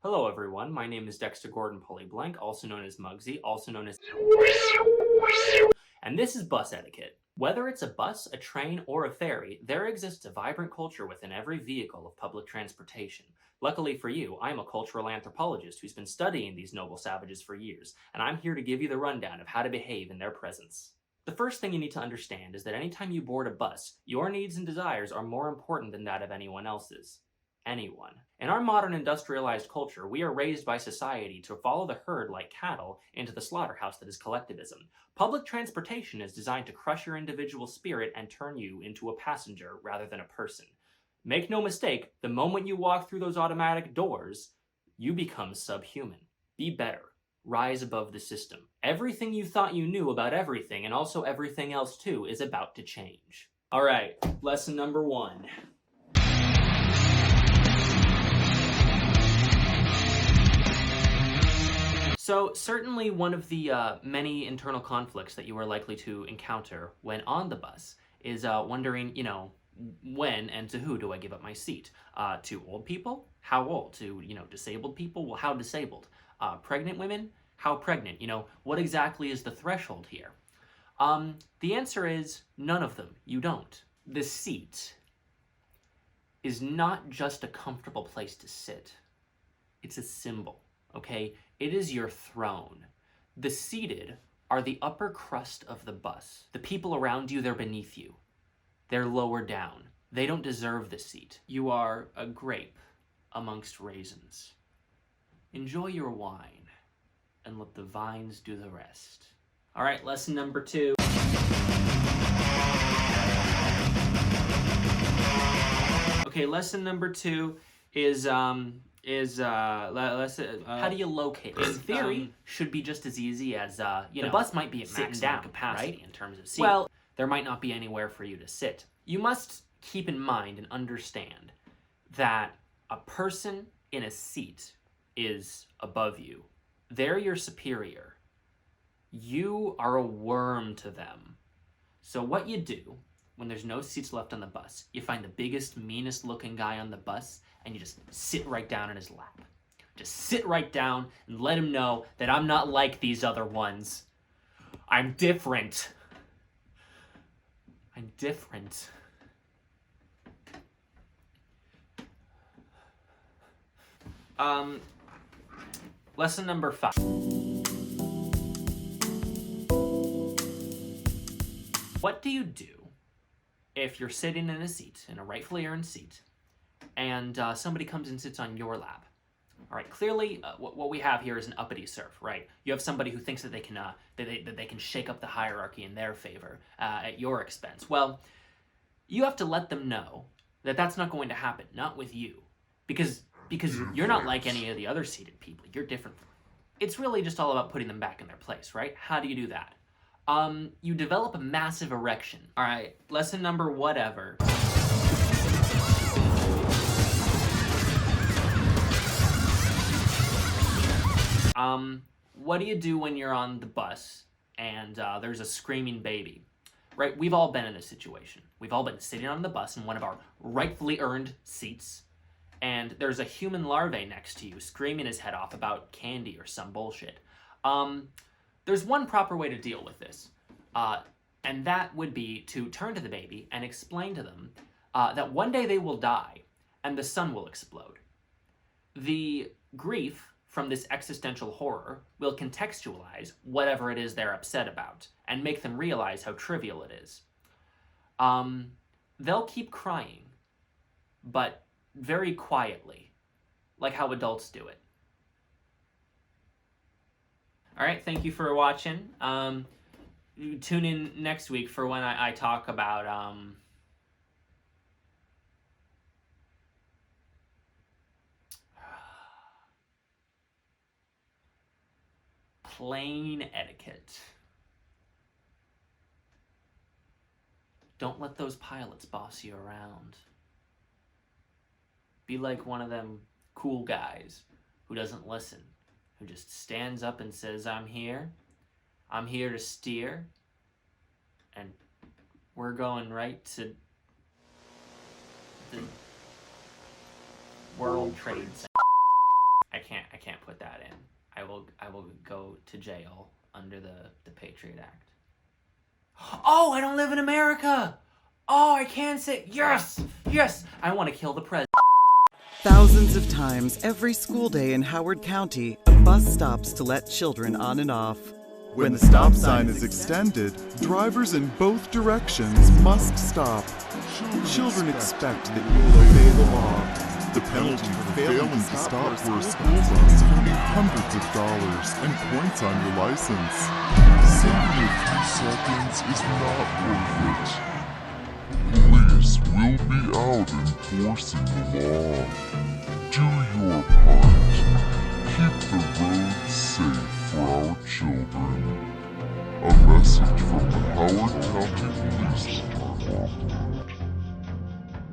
Hello everyone, my name is Dexter Gordon Pulley-Blank, also known as Muggsy, also known as... And this is bus etiquette. Whether it's a bus, a train, or a ferry, there exists a vibrant culture within every vehicle of public transportation. Luckily for you, I'm a cultural anthropologist who's been studying these noble savages for years, and I'm here to give you the rundown of how to behave in their presence. The first thing you need to understand is that anytime you board a bus, your needs and desires are more important than that of anyone else's. Anyone. In our modern industrialized culture, we are raised by society to follow the herd like cattle into the slaughterhouse that is collectivism. Public transportation is designed to crush your individual spirit and turn you into a passenger rather than a person. Make no mistake, the moment you walk through those automatic doors, you become subhuman. Be better. Rise above the system. Everything you thought you knew about everything, and also everything else too, is about to change. Alright, lesson number 1. So certainly one of the many internal conflicts that you are likely to encounter when on the bus is wondering, when and to who do I give up my seat? To old people? How old? To, disabled people? Well, how disabled? Pregnant women? How pregnant? What exactly is the threshold here? The answer is none of them. You don't. The seat is not just a comfortable place to sit. It's a symbol. Okay? It is your throne. The seated are the upper crust of the bus. The people around you, they're beneath you. They're lower down. They don't deserve the seat. You are a grape amongst raisins. Enjoy your wine and let the vines do the rest. All right, lesson number 2. Okay, lesson number 2 is how do you locate it? In theory, should be just as easy as the bus might be at maximum capacity, right? In terms of seat. Well, there might not be anywhere for you to sit. You must keep in mind and understand that a person in a seat is above you. They're your superior. You are a worm to them. So what you do when there's no seats left on the bus, you find the biggest, meanest looking guy on the bus and you just sit right down in his lap. Just sit right down and let him know that I'm not like these other ones. I'm different. I'm different. Lesson number 5. What do you do if you're sitting in a seat, in a rightfully earned seat, and somebody comes and sits on your lap? All right, clearly what we have here is an uppity serf, right? You have somebody who thinks that they can that they can shake up the hierarchy in their favor at your expense. Well, you have to let them know that that's not going to happen, not with you, because you're not like any of the other seated people. You're different. It's really just all about putting them back in their place, right? How do you do that? You develop a massive erection. All right, lesson number whatever. What do you do when you're on the bus and there's a screaming baby? Right, we've all been in this situation. We've all been sitting on the bus in one of our rightfully earned seats, and there's a human larvae next to you screaming his head off about candy or some bullshit. There's one proper way to deal with this, and that would be to turn to the baby and explain to them that one day they will die and the sun will explode. The grief from this existential horror will contextualize whatever it is they're upset about and make them realize how trivial it is. They'll keep crying, but very quietly, like how adults do it. All right, thank you for watching. Tune in next week for when I talk about plane etiquette. Don't let those pilots boss you around. Be like one of them cool guys who doesn't listen, who just stands up and says, I'm here to steer, and we're going right to the World Trade Center. I can't can't put that in. I will go to jail under the Patriot Act. Oh, I don't live in America. Oh, I can say yes. Yes, I want to kill the president. Thousands of times every school day in Howard County, a bus stops to let children on and off. When the stop sign is extended, drivers in both directions must stop. Children expect that you will obey the law. The penalty for failing to stop for a school bus can be hundreds of dollars and points on your license. Saving a few seconds is not worth it. Police will be out enforcing the law. Do your part. Keep the roads safe for our children. A message from the Howard County Police Department.